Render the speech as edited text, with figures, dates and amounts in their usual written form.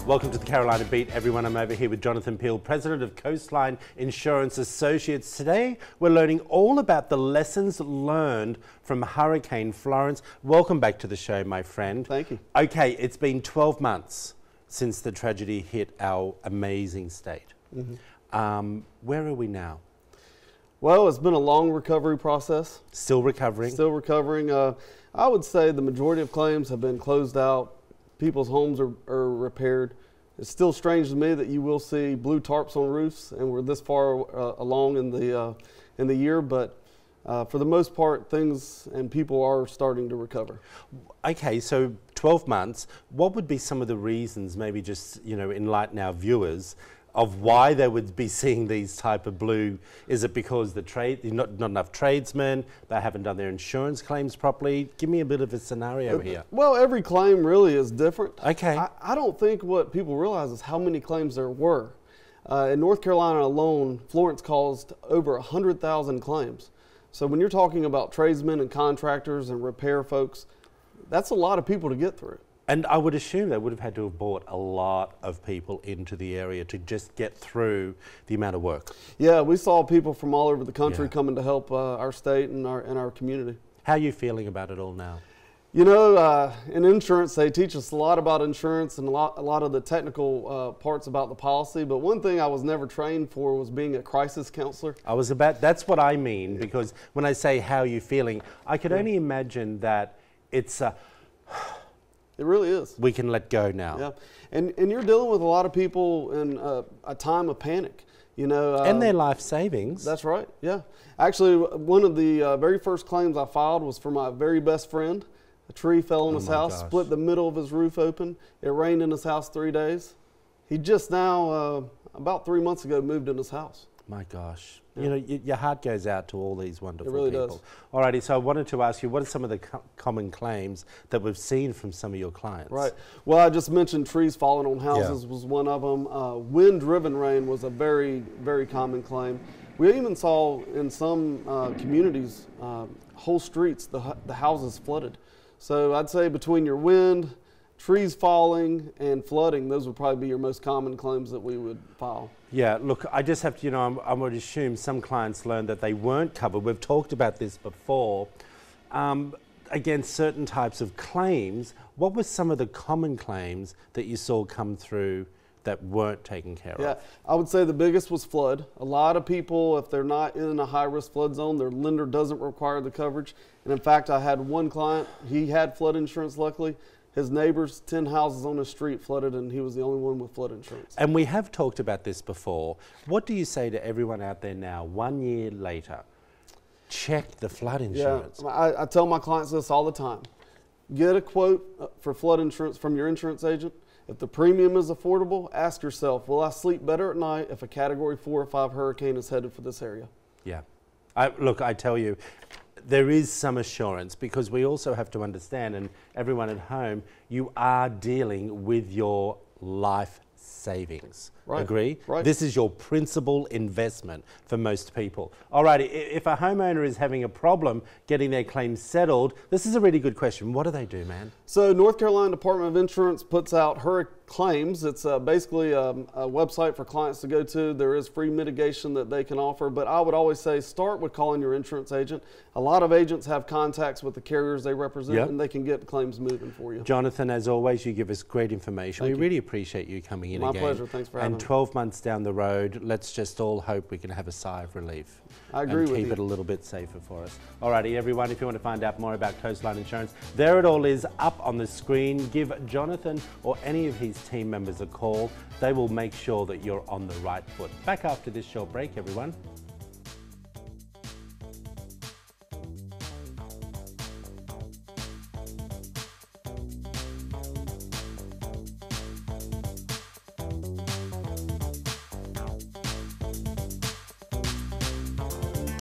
Welcome to the Carolina Beat, everyone. I'm over here with Jonathan Peel, President of Coastline Insurance Associates. Today, we're learning all about the lessons learned from Hurricane Florence. Welcome back to the show, my friend. Thank you. Okay, it's been 12 months since the tragedy hit our amazing state. Where are we now? Well, it's been a long recovery process. Still recovering? Still recovering. I would say the majority of claims have been closed out. People's homes are repaired. It's still strange to me that you will see blue tarps on roofs, and we're this far along in the year. But for the most part, things and people are starting to recover. Okay, so 12 months. What would be some of the reasons, maybe just enlighten our viewers, of why they would be seeing these type of blue? Is it because not enough tradesmen, they haven't done their insurance claims properly? Give me a bit of a scenario here. Well, every claim really is different. Okay. I don't think what people realize is how many claims there were. In North Carolina alone, Florence caused over 100,000 claims. So when you're talking about tradesmen and contractors and repair folks, that's a lot of people to get through. And I would assume they would have had to have brought a lot of people into the area to just get through the amount of work. Yeah, we saw people from all over the country coming to help our state and our community. How are you feeling about it all now? You know, in insurance, they teach us a lot about insurance and a lot of the technical parts about the policy. But one thing I was never trained for was being a crisis counselor. That's what I mean, because when I say how are you feeling, I could only imagine that it's it really is. We can let go now. Yeah, and you're dealing with a lot of people in a time of panic, and their life savings. That's right, yeah. Actually, one of the very first claims I filed was for my very best friend. A tree fell on his house, split the middle of his roof open. It rained in his house 3 days. He just now, about 3 months ago, moved in his house. My gosh. Yeah. Your heart goes out to all these wonderful people. It really does. Alrighty, so I wanted to ask you, what are some of the common claims that we've seen from some of your clients? Right. Well, I just mentioned trees falling on houses was one of them. Wind-driven rain was a very, very common claim. We even saw in some communities, whole streets, the houses flooded. So I'd say between your wind, trees falling, and flooding, those would probably be your most common claims that we would file. Yeah, look, I just have to, I would assume some clients learned that they weren't covered. We've talked about this before. Against certain types of claims, what were some of the common claims that you saw come through that weren't taken care of? Yeah, I would say the biggest was flood. A lot of people, if they're not in a high-risk flood zone, their lender doesn't require the coverage. And in fact, I had one client, he had flood insurance, luckily. His neighbors, 10 houses on his street flooded, and he was the only one with flood insurance. And we have talked about this before. What do you say to everyone out there now, 1 year later? Check the flood insurance. Yeah, I tell my clients this all the time. Get a quote for flood insurance from your insurance agent. If the premium is affordable, ask yourself, will I sleep better at night if a Category 4 or 5 hurricane is headed for this area? Yeah. Look, I tell you, there is some assurance, because we also have to understand, and everyone at home, you are dealing with your life savings. Right. Agree? Right. This is your principal investment for most people. Alrighty, if a homeowner is having a problem getting their claims settled, this is a really good question. What do they do, man? So North Carolina Department of Insurance puts out hurricane claims. It's basically a website for clients to go to. There is free mitigation that they can offer, but I would always say start with calling your insurance agent. A lot of agents have contacts with the carriers they represent, and they can get claims moving for you. Jonathan, as always, you give us great information. We really appreciate you coming in again. My pleasure. Thanks for having me. And 12 months down the road, let's just all hope we can have a sigh of relief. I agree with you. And keep it a little bit safer for us. Alrighty, everyone, if you want to find out more about Coastline Insurance, there it all is up on the screen. Give Jonathan or any of his team members a call. They will make sure that you're on the right foot. Back after this short break, everyone.